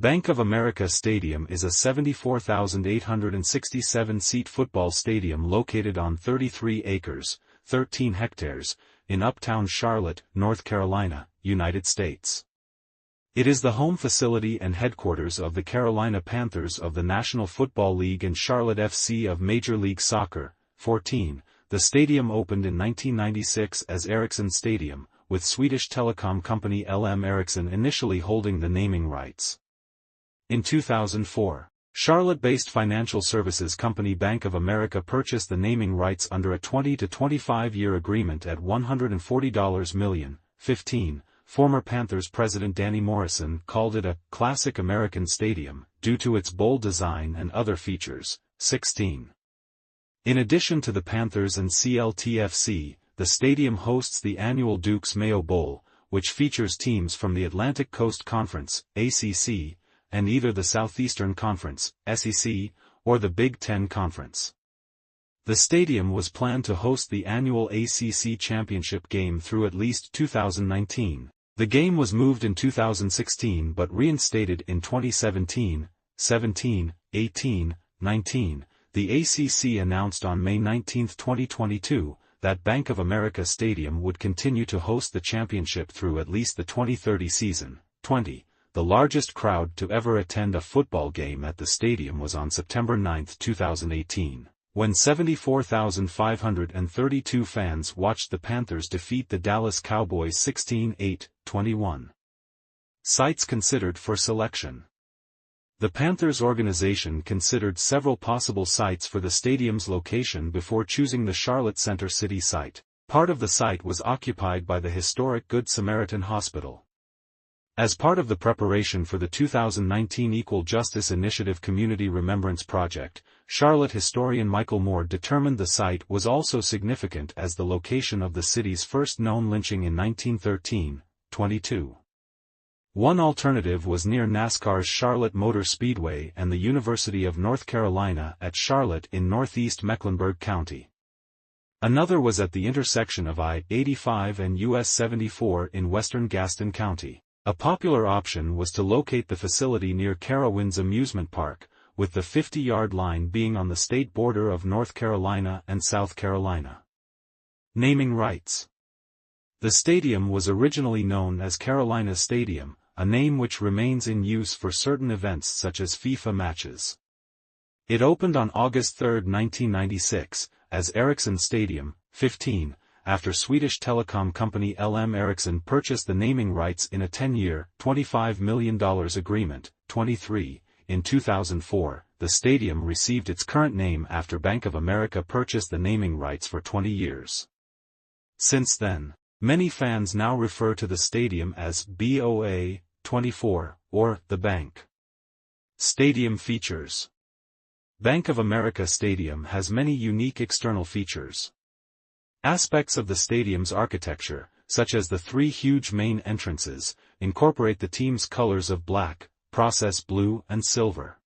Bank of America Stadium is a 74,867-seat football stadium located on 33 acres, 13 hectares, in uptown Charlotte, North Carolina, United States. It is the home facility and headquarters of the Carolina Panthers of the National Football League and Charlotte FC of Major League Soccer. 14. The stadium opened in 1996 as Ericsson Stadium, with Swedish telecom company LM Ericsson initially holding the naming rights. In 2004, Charlotte-based financial services company Bank of America purchased the naming rights under a 20 to 25-year agreement at $140 million. 15. Former Panthers president Danny Morrison called it a classic American stadium due to its bold design and other features. 16. In addition to the Panthers and CLTFC, the stadium hosts the annual Duke's Mayo Bowl, which features teams from the Atlantic Coast Conference, ACC, and either the Southeastern Conference, SEC, or the Big Ten Conference. The stadium was planned to host the annual ACC championship game through at least 2019. The game was moved in 2016 but reinstated in 2017, 17, 18, 19. The ACC announced on May 19, 2022, that Bank of America Stadium would continue to host the championship through at least the 2030 season. 20. The largest crowd to ever attend a football game at the stadium was on September 9, 2018, when 74,532 fans watched the Panthers defeat the Dallas Cowboys 16-8, 21. Sites considered for selection. The Panthers organization considered several possible sites for the stadium's location before choosing the Charlotte Center City site. Part of the site was occupied by the historic Good Samaritan Hospital. As part of the preparation for the 2019 Equal Justice Initiative Community Remembrance Project, Charlotte historian Michael Moore determined the site was also significant as the location of the city's first known lynching in 1913. 22. One alternative was near NASCAR's Charlotte Motor Speedway and the University of North Carolina at Charlotte in northeast Mecklenburg County. Another was at the intersection of I-85 and US 74 in western Gaston County. A popular option was to locate the facility near Carowinds Amusement Park, with the 50-yard line being on the state border of North Carolina and South Carolina. Naming rights. The stadium was originally known as Carolina Stadium, a name which remains in use for certain events such as FIFA matches. It opened on August 3, 1996, as Ericsson Stadium. 15. After Swedish telecom company LM Ericsson purchased the naming rights in a 10-year, $25 million agreement. 23. In 2004, the stadium received its current name after Bank of America purchased the naming rights for 20 years. Since then, many fans now refer to the stadium as BOA 24, or the Bank. Stadium features. Bank of America Stadium has many unique external features. Aspects of the stadium's architecture, such as the three huge main entrances, incorporate the team's colors of black, process blue and silver.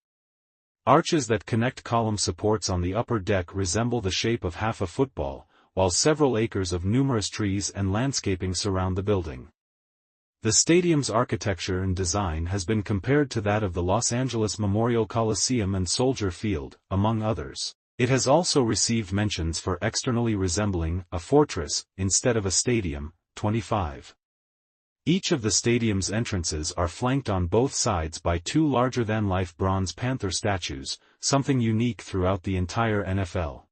Arches that connect column supports on the upper deck resemble the shape of half a football, while several acres of numerous trees and landscaping surround the building. The stadium's architecture and design has been compared to that of the Los Angeles Memorial Coliseum and Soldier Field, among others. It has also received mentions for externally resembling a fortress instead of a stadium. 25. Each of the stadium's entrances are flanked on both sides by two larger-than-life bronze panther statues, something unique throughout the entire NFL.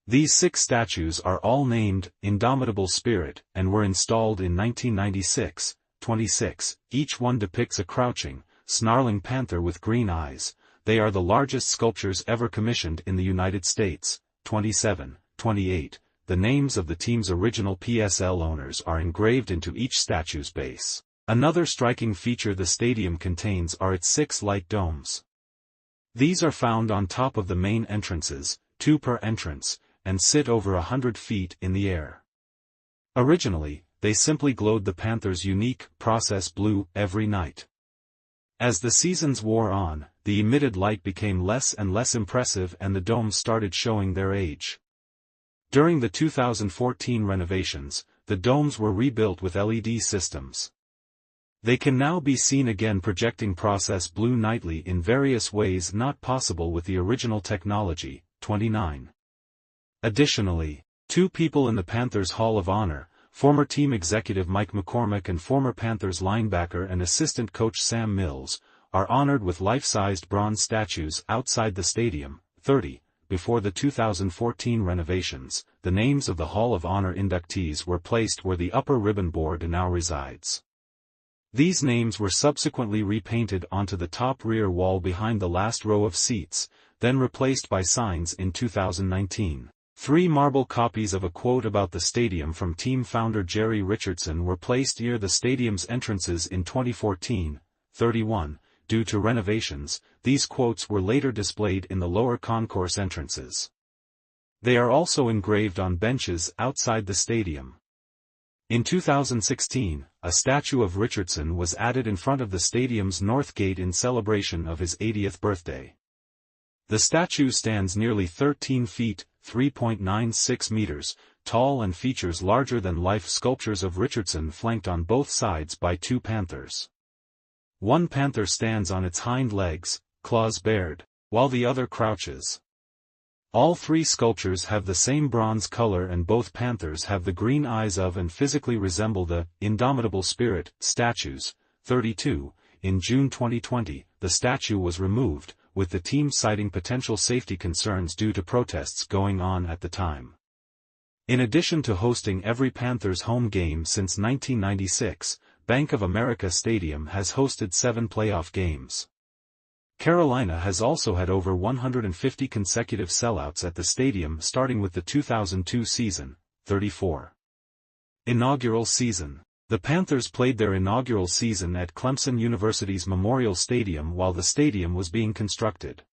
These 6 statues are all named Indomitable Spirit and were installed in 1996. 26. Each one depicts a crouching, snarling panther with green eyes. They are the largest sculptures ever commissioned in the United States. 27. 28. The names of the team's original PSL owners are engraved into each statue's base. Another striking feature the stadium contains are its 6 light domes. These are found on top of the main entrances, 2 per entrance, and sit over 100 feet in the air. Originally, they simply glowed the Panthers' unique process blue every night. As the seasons wore on, the emitted light became less and less impressive and the domes started showing their age. During the 2014 renovations, the domes were rebuilt with LED systems. They can now be seen again projecting process blue nightly in various ways not possible with the original technology. 29. Additionally, 2 people in the Panthers Hall of Honor, former team executive Mike McCormick and former Panthers linebacker and assistant coach Sam Mills, are honored with life-sized bronze statues outside the stadium. 30. Before the 2014 renovations, the names of the Hall of Honor inductees were placed where the upper ribbon board now resides. These names were subsequently repainted onto the top rear wall behind the last row of seats, then replaced by signs in 2019. 3 marble copies of a quote about the stadium from team founder Jerry Richardson were placed near the stadium's entrances in 2014. 31. Due to renovations, these quotes were later displayed in the lower concourse entrances. They are also engraved on benches outside the stadium. In 2016, a statue of Richardson was added in front of the stadium's north gate in celebration of his 80th birthday. The statue stands nearly 13 feet, 3.96 meters, tall and features larger-than-life sculptures of Richardson flanked on both sides by 2 panthers. One panther stands on its hind legs, claws bared, while the other crouches. All 3 sculptures have the same bronze color and both panthers have the green eyes of and physically resemble the Indomitable Spirit statues. 32. In June 2020, the statue was removed, with the team citing potential safety concerns due to protests going on at the time. In addition to hosting every Panthers home game since 1996, Bank of America Stadium has hosted 7 playoff games. Carolina has also had over 150 consecutive sellouts at the stadium starting with the 2002 season. 34. Inaugural season. The Panthers played their inaugural season at Clemson University's Memorial Stadium while the stadium was being constructed.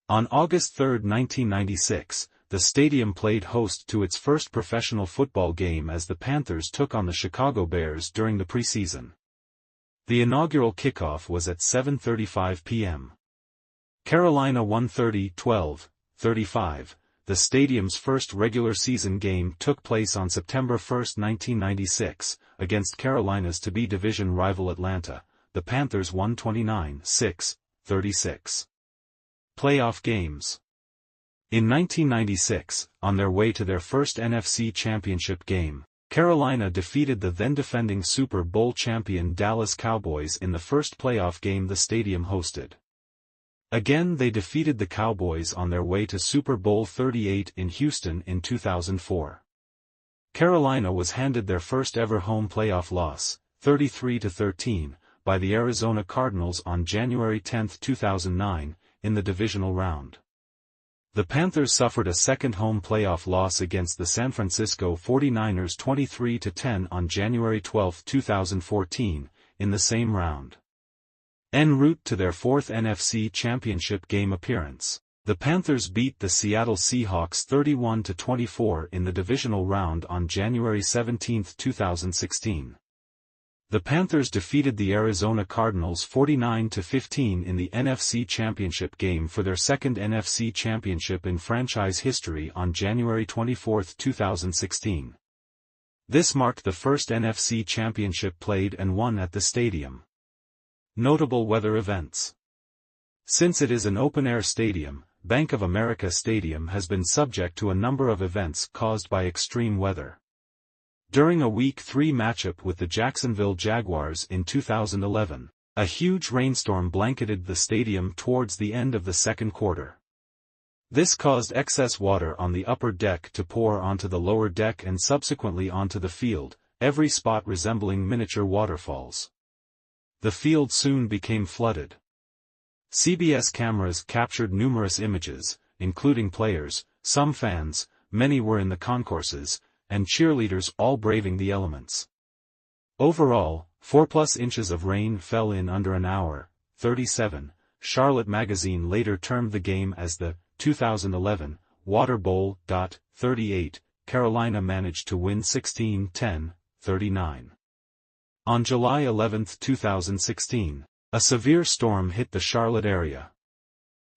On August 3, 1996, the stadium played host to its first professional football game as the Panthers took on the Chicago Bears during the preseason. The inaugural kickoff was at 7:35 p.m. Carolina won 30-12, 35. The stadium's first regular season game took place on September 1, 1996, against Carolina's to-be division rival Atlanta. The Panthers won 29-6, 36. Playoff games. In 1996, on their way to their first NFC Championship game, Carolina defeated the then-defending Super Bowl champion Dallas Cowboys in the first playoff game the stadium hosted. Again they defeated the Cowboys on their way to Super Bowl 38 in Houston in 2004. Carolina was handed their first-ever home playoff loss, 33-13, by the Arizona Cardinals on January 10, 2009, in the divisional round. The Panthers suffered a second home playoff loss against the San Francisco 49ers 23-10 on January 12, 2014, in the same round. En route to their 4th NFC Championship game appearance, the Panthers beat the Seattle Seahawks 31-24 in the divisional round on January 17, 2016. The Panthers defeated the Arizona Cardinals 49-15 in the NFC Championship game for their second NFC Championship in franchise history on January 24, 2016. This marked the first NFC Championship played and won at the stadium. Notable weather events. Since it is an open-air stadium, Bank of America Stadium has been subject to a number of events caused by extreme weather. During a Week 3 matchup with the Jacksonville Jaguars in 2011, a huge rainstorm blanketed the stadium towards the end of the second quarter. This caused excess water on the upper deck to pour onto the lower deck and subsequently onto the field, every spot resembling miniature waterfalls. The field soon became flooded. CBS cameras captured numerous images, including players, some fans, many were in the concourses, and cheerleaders all braving the elements. Overall, 4+ inches of rain fell in under an hour. 37. Charlotte Magazine later termed the game as the 2011 Water Bowl. 38. Carolina managed to win 16-10, 39. On July 11, 2016, a severe storm hit the Charlotte area.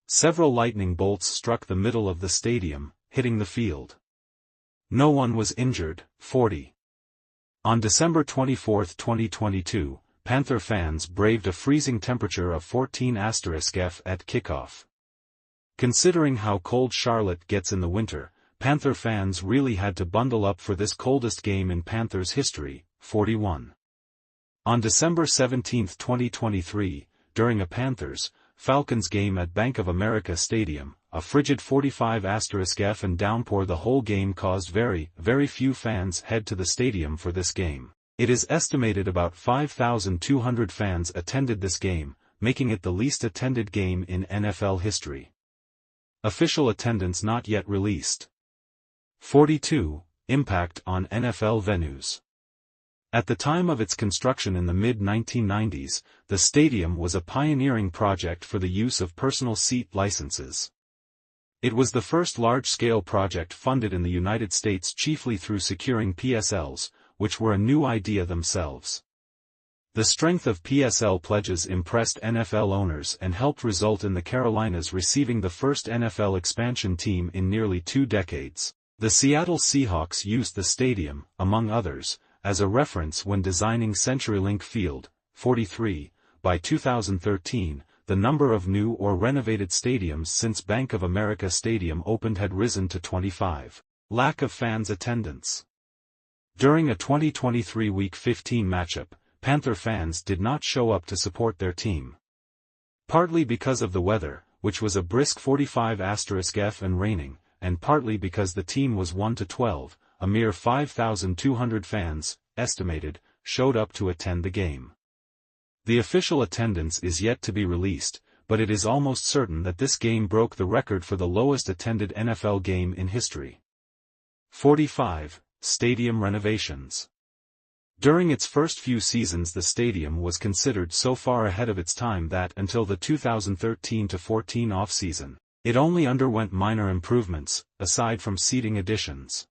Several lightning bolts struck the middle of the stadium, hitting the field. No one was injured. 40. On December 24, 2022, Panther fans braved a freezing temperature of 14*F at kickoff. Considering how cold Charlotte gets in the winter, Panther fans really had to bundle up for this coldest game in Panthers history, 41. On December 17, 2023, during a Panthers-Falcons game at Bank of America Stadium, a frigid 45*F and downpour the whole game caused very few fans head to the stadium for this game. It is estimated about 5,200 fans attended this game, making it the least attended game in NFL history. Official attendance not yet released. 42. Impact on NFL venues. At the time of its construction in the mid-1990s, the stadium was a pioneering project for the use of personal seat licenses. It was the first large-scale project funded in the United States chiefly through securing PSLs, which were a new idea themselves. The strength of PSL pledges impressed NFL owners and helped result in the Carolinas receiving the first NFL expansion team in nearly 2 decades. The Seattle Seahawks used the stadium, among others, as a reference when designing CenturyLink Field, 43. By 2013, the number of new or renovated stadiums since Bank of America Stadium opened had risen to 25. Lack of fans' attendance. During a 2023 Week 15 matchup, Panther fans did not show up to support their team. Partly because of the weather, which was a brisk 45*F and raining, and partly because the team was 1-12, a mere 5,200 fans, estimated, showed up to attend the game. The official attendance is yet to be released, but it is almost certain that this game broke the record for the lowest attended NFL game in history. 45. Stadium renovations. During its first few seasons the stadium was considered so far ahead of its time that until the 2013-14 off-season, it only underwent minor improvements, aside from seating additions.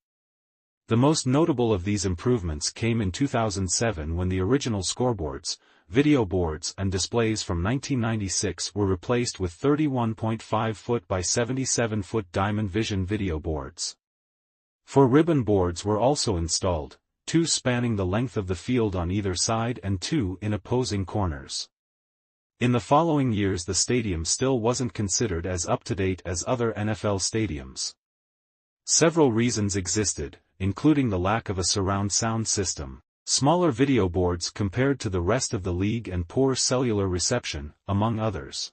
The most notable of these improvements came in 2007 when the original scoreboards, video boards and displays from 1996 were replaced with 31.5-foot by 77-foot Diamond Vision video boards. 4 ribbon boards were also installed, 2 spanning the length of the field on either side and 2 in opposing corners. In the following years the stadium still wasn't considered as up-to-date as other NFL stadiums. Several reasons existed, including the lack of a surround sound system, smaller video boards compared to the rest of the league and poor cellular reception, among others.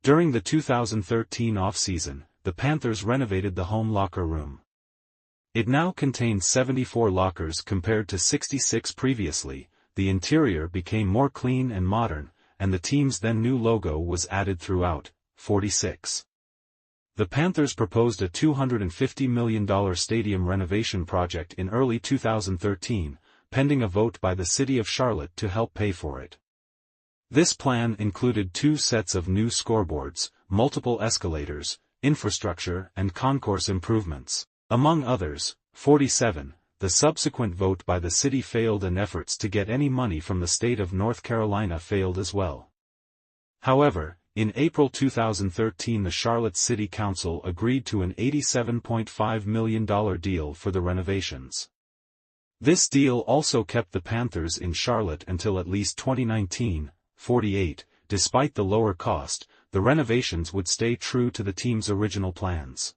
During the 2013 offseason, the Panthers renovated the home locker room. It now contains 74 lockers compared to 66 previously, the interior became more clean and modern, and the team's then new logo was added throughout. 46. The Panthers proposed a $250 million stadium renovation project in early 2013, pending a vote by the city of Charlotte to help pay for it. This plan included 2 sets of new scoreboards, multiple escalators, infrastructure and concourse improvements. Among others. 47. The subsequent vote by the city failed and efforts to get any money from the state of North Carolina failed as well. However, in April 2013 the Charlotte City Council agreed to an $87.5 million deal for the renovations. This deal also kept the Panthers in Charlotte until at least 2019. 48. Despite the lower cost, the renovations would stay true to the team's original plans.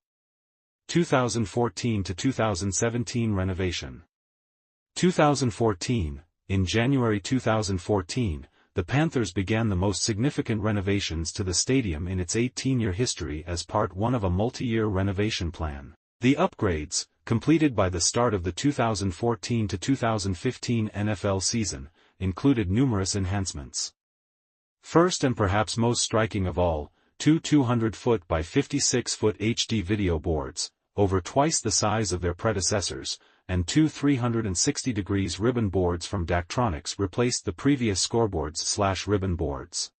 2014 to 2017 renovation. 2014. In January 2014, the Panthers began the most significant renovations to the stadium in its 18-year history as part 1 of a multi-year renovation plan. The upgrades, completed by the start of the 2014 to 2015 NFL season, included numerous enhancements. First and perhaps most striking of all, 2 200-foot by 56-foot HD video boards, over twice the size of their predecessors, and 2 360-degree ribbon boards from Daktronics replaced the previous scoreboards/ribbon boards.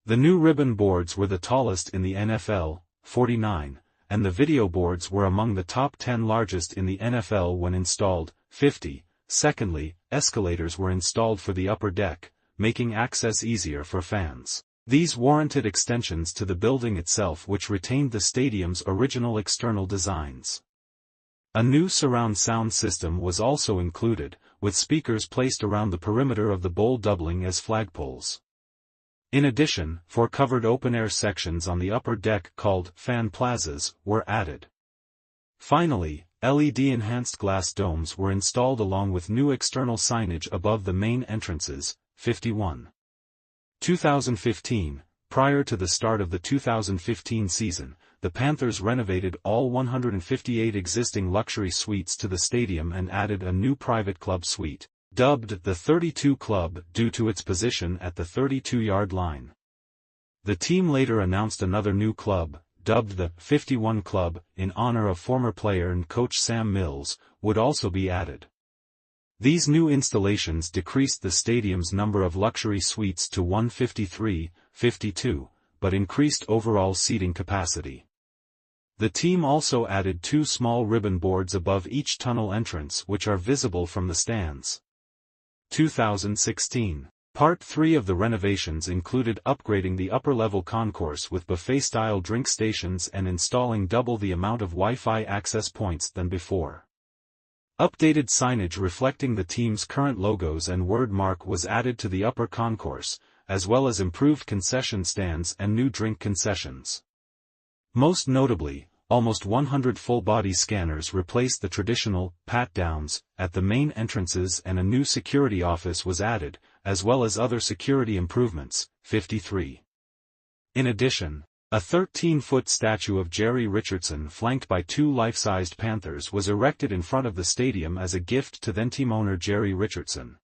The new ribbon boards were the tallest in the NFL, 49, and the video boards were among the top 10 largest in the NFL when installed, 50. Secondly, escalators were installed for the upper deck, making access easier for fans. These warranted extensions to the building itself which retained the stadium's original external designs. A new surround sound system was also included, with speakers placed around the perimeter of the bowl doubling as flagpoles. In addition, 4 covered open-air sections on the upper deck called fan plazas were added. Finally, LED-enhanced glass domes were installed along with new external signage above the main entrances. 51. 2015, prior to the start of the 2015 season, the Panthers renovated all 158 existing luxury suites to the stadium and added a new private club suite, dubbed the 32 Club due to its position at the 32-yard line. The team later announced another new club, dubbed the 51 Club, in honor of former player and coach Sam Mills, would also be added. These new installations decreased the stadium's number of luxury suites to 153, 52, but increased overall seating capacity. The team also added 2 small ribbon boards above each tunnel entrance which are visible from the stands. 2016. Part 3 of the renovations included upgrading the upper-level concourse with buffet-style drink stations and installing double the amount of Wi-Fi access points than before. Updated signage reflecting the team's current logos and word mark was added to the upper concourse, as well as improved concession stands and new drink concessions. Most notably, almost 100 full-body scanners replaced the traditional pat-downs at the main entrances and a new security office was added, as well as other security improvements. 53. In addition, a 13-foot statue of Jerry Richardson flanked by 2 life-sized Panthers was erected in front of the stadium as a gift to then-team owner Jerry Richardson.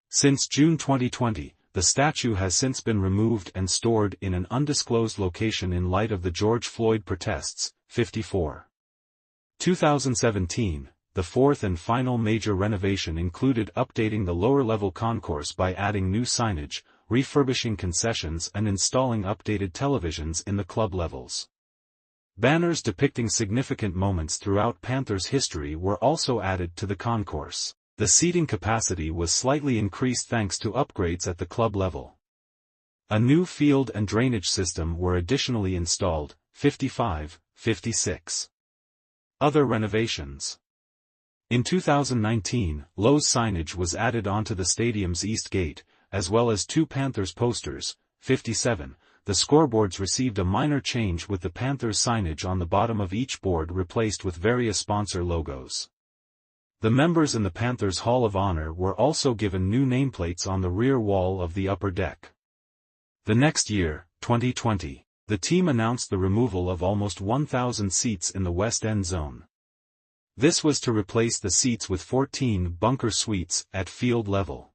Since June 2020, the statue has since been removed and stored in an undisclosed location in light of the George Floyd protests. 54. 2017, the 4th and final major renovation included updating the lower-level concourse by adding new signage, refurbishing concessions and installing updated televisions in the club levels. Banners depicting significant moments throughout Panthers history were also added to the concourse. The seating capacity was slightly increased thanks to upgrades at the club level. A new field and drainage system were additionally installed. 55, 56. Other renovations. In 2019, Lowe's signage was added onto the stadium's east gate, as well as 2 Panthers posters. 57. The scoreboards received a minor change with the Panthers signage on the bottom of each board replaced with various sponsor logos. The members in the Panthers Hall of Honor were also given new nameplates on the rear wall of the upper deck. The next year, 2020, the team announced the removal of almost 1,000 seats in the West End zone. This was to replace the seats with 14 bunker suites at field level.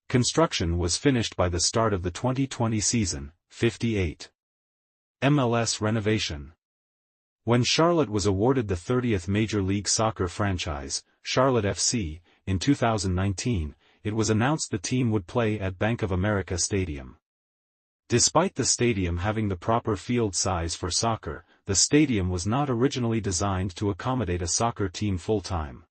Construction was finished by the start of the 2020 season. 58. MLS renovation. When Charlotte was awarded the 30th Major League Soccer franchise, Charlotte FC, in 2019, it was announced the team would play at Bank of America Stadium. Despite the stadium having the proper field size for soccer, the stadium was not originally designed to accommodate a soccer team full-time.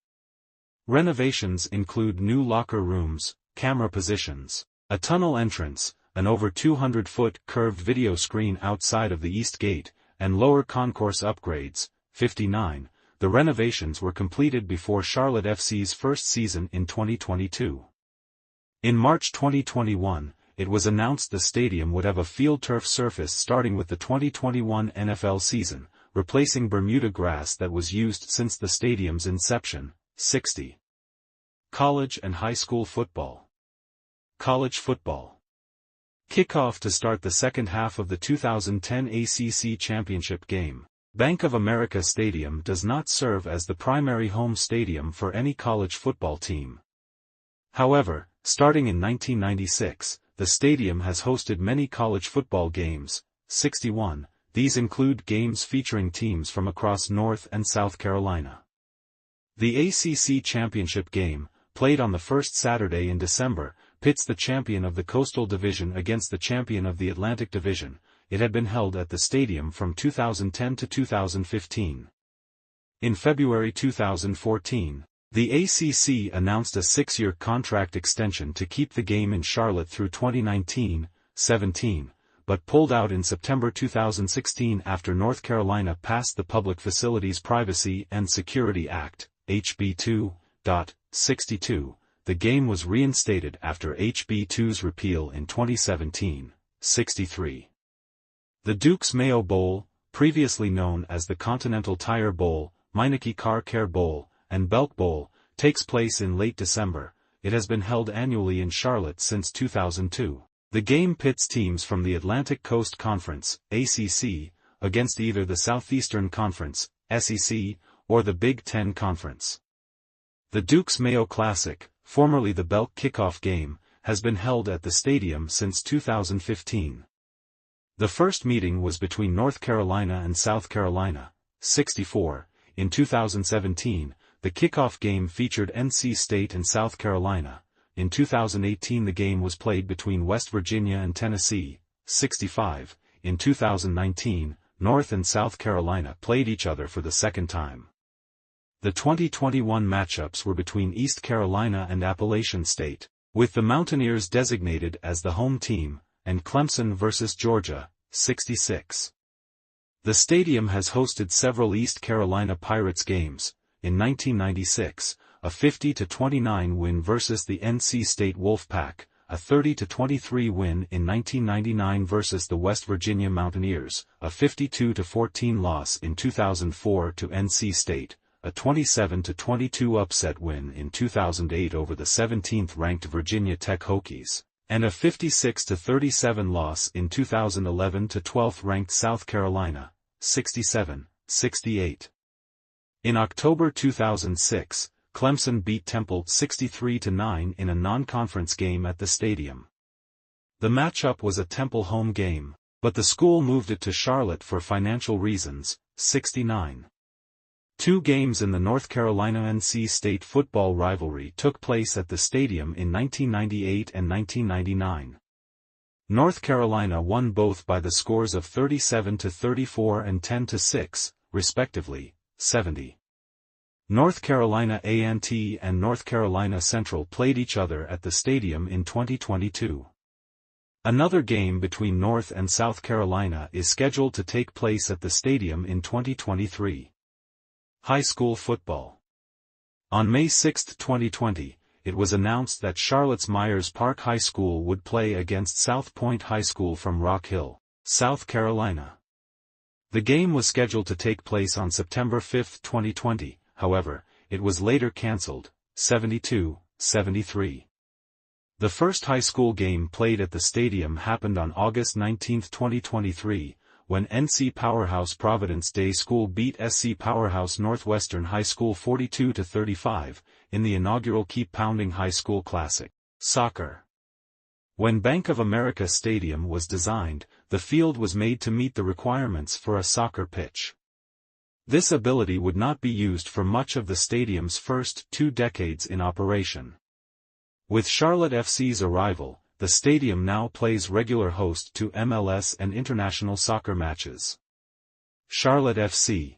Renovations include new locker rooms, camera positions, a tunnel entrance, an over 200-foot curved video screen outside of the East Gate, and lower concourse upgrades. 59. The renovations were completed before Charlotte FC's first season in 2022. In March 2021, it was announced the stadium would have a field turf surface starting with the 2021 NFL season, replacing Bermuda grass that was used since the stadium's inception. 60. College and high school football. College football. Kickoff to start the second half of the 2010 ACC Championship game. Bank of America Stadium does not serve as the primary home stadium for any college football team. However, starting in 1996, the stadium has hosted many college football games. 61. These include games featuring teams from across North and South Carolina. The ACC Championship game, played on the first Saturday in December, pits the champion of the Coastal Division against the champion of the Atlantic Division. It had been held at the stadium from 2010 to 2015. In February 2014, the ACC announced a 6-year contract extension to keep the game in Charlotte through 2019. 17. but pulled out in September 2016 after North Carolina passed the Public Facilities Privacy and Security Act, HB 2.62. The game was reinstated after HB 2's repeal in 2017, 63. The Duke's Mayo Bowl, previously known as the Continental Tire Bowl, Meineke Car Care Bowl, and Belk Bowl, takes place in late December. It has been held annually in Charlotte since 2002. The game pits teams from the Atlantic Coast Conference, ACC, against either the Southeastern Conference, SEC, or the Big Ten Conference. The Duke's Mayo Classic, formerly the Belk Kickoff Game, has been held at the stadium since 2015. The first meeting was between North Carolina and South Carolina, 64. In 2017, the kickoff game featured NC State and South Carolina. In 2018 the game was played between West Virginia and Tennessee, 65. In 2019, North and South Carolina played each other for the second time. The 2021 matchups were between East Carolina and Appalachian State, with the Mountaineers designated as the home team, and Clemson vs. Georgia, 66. The stadium has hosted several East Carolina Pirates games. In 1996, a 50-29 win versus the NC State Wolfpack, a 30-23 win in 1999 versus the West Virginia Mountaineers, a 52-14 loss in 2004 to NC State, a 27-22 upset win in 2008 over the 17th-ranked Virginia Tech Hokies, and a 56-37 loss in 2011 to 12th-ranked South Carolina, 67-68. In October 2006, Clemson beat Temple 63-9 in a non-conference game at the stadium. The matchup was a Temple home game, but the school moved it to Charlotte for financial reasons, 69. Two games in the North Carolina-NC State football rivalry took place at the stadium in 1998 and 1999. North Carolina won both by the scores of 37-34 and 10-6, respectively, 70. North Carolina A&T and North Carolina Central played each other at the stadium in 2022. Another game between North and South Carolina is scheduled to take place at the stadium in 2023. High school football. On May 6, 2020, it was announced that Charlotte's Myers Park High School would play against South Point High School from Rock Hill, South Carolina. The game was scheduled to take place on September 5, 2020, however, it was later cancelled, 72-73. The first high school game played at the stadium happened on August 19, 2023, when NC Powerhouse Providence Day School beat SC Powerhouse Northwestern High School 42-35, in the inaugural Keep Pounding High School Classic. Soccer. When Bank of America Stadium was designed, the field was made to meet the requirements for a soccer pitch. This ability would not be used for much of the stadium's first 2 decades in operation. With Charlotte FC's arrival, the stadium now plays regular host to MLS and international soccer matches. Charlotte FC.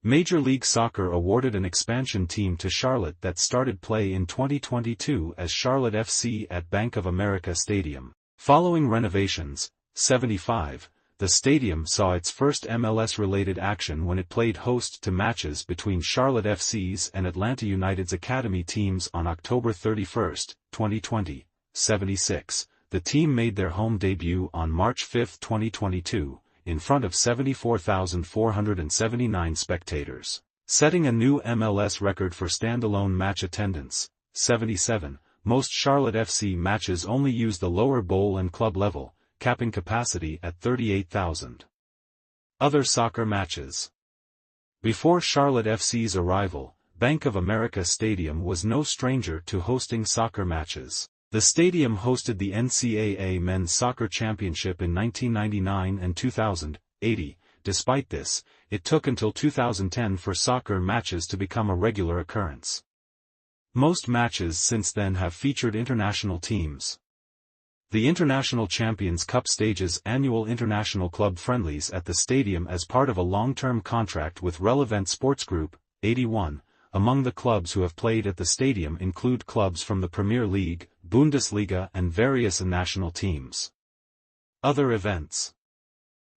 Major League Soccer awarded an expansion team to Charlotte that started play in 2022 as Charlotte FC at Bank of America Stadium. Following renovations, 75, the stadium saw its first MLS-related action when it played host to matches between Charlotte FC's and Atlanta United's academy teams on October 31, 2020. 76, the team made their home debut on March 5, 2022, in front of 74,479 spectators, setting a new MLS record for standalone match attendance. 77, most Charlotte FC matches only use the lower bowl and club level, capping capacity at 38,000. Other soccer matches. Before Charlotte FC's arrival, Bank of America Stadium was no stranger to hosting soccer matches. The stadium hosted the NCAA Men's Soccer Championship in 1999 and 2080. Despite this, it took until 2010 for soccer matches to become a regular occurrence. Most matches since then have featured international teams. The International Champions Cup stages annual international club friendlies at the stadium as part of a long-term contract with Relevant Sports Group, 81. Among the clubs who have played at the stadium include clubs from the Premier League, Bundesliga and various national teams. Other events.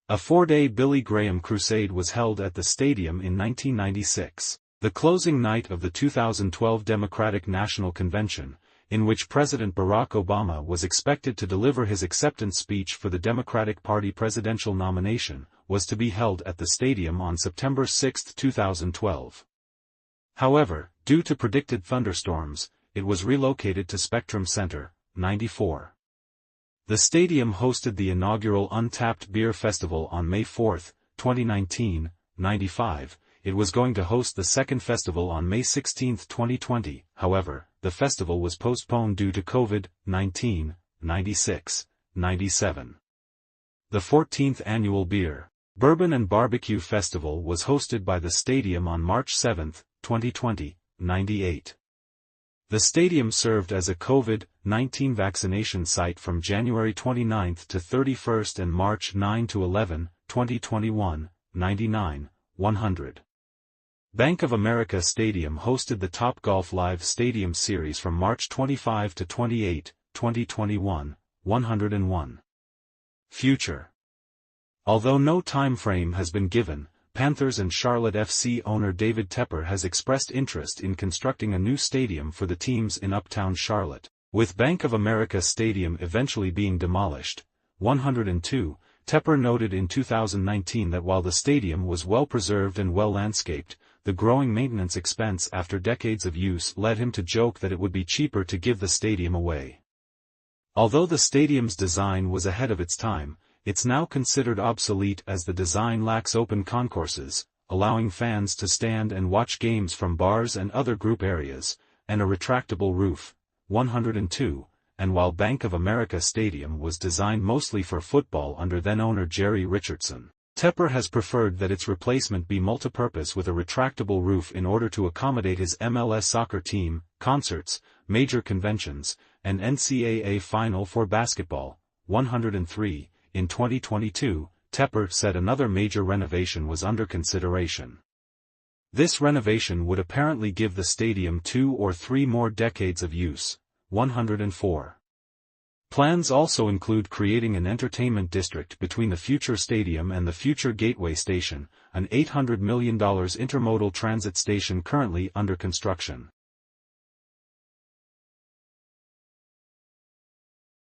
A 4-day Billy Graham crusade was held at the stadium in 1996, the closing night of the 2012 Democratic National Convention, in which President Barack Obama was expected to deliver his acceptance speech for the Democratic Party presidential nomination, was to be held at the stadium on September 6, 2012. However, due to predicted thunderstorms, it was relocated to Spectrum Center, 94. The stadium hosted the inaugural Untapped Beer Festival on May 4, 2019, 95. It was going to host the second festival on May 16, 2020, however, the festival was postponed due to COVID-19, 96, 97. The 14th annual Beer, Bourbon and Barbecue Festival was hosted by the stadium on March 7, 2020, 98. The stadium served as a COVID-19 vaccination site from January 29 to 31 and March 9 to 11, 2021, 99, 100. Bank of America Stadium hosted the Topgolf Live Stadium Series from March 25 to 28, 2021, 101. Future. Although no time frame has been given, Panthers and Charlotte FC owner David Tepper has expressed interest in constructing a new stadium for the teams in Uptown Charlotte, with Bank of America Stadium eventually being demolished. 102, Tepper noted in 2019 that while the stadium was well preserved and well landscaped, the growing maintenance expense after decades of use led him to joke that it would be cheaper to give the stadium away. Although the stadium's design was ahead of its time, it's now considered obsolete as the design lacks open concourses, allowing fans to stand and watch games from bars and other group areas, and a retractable roof. 102, and while Bank of America Stadium was designed mostly for football under then-owner Jerry Richardson, Tepper has preferred that its replacement be multipurpose with a retractable roof in order to accommodate his MLS soccer team, concerts, major conventions, and NCAA Final Four basketball. 103. In 2022, Tepper said another major renovation was under consideration. This renovation would apparently give the stadium 2 or 3 more decades of use. 104. Plans also include creating an entertainment district between the future stadium and the future Gateway Station, an $800 million intermodal transit station currently under construction.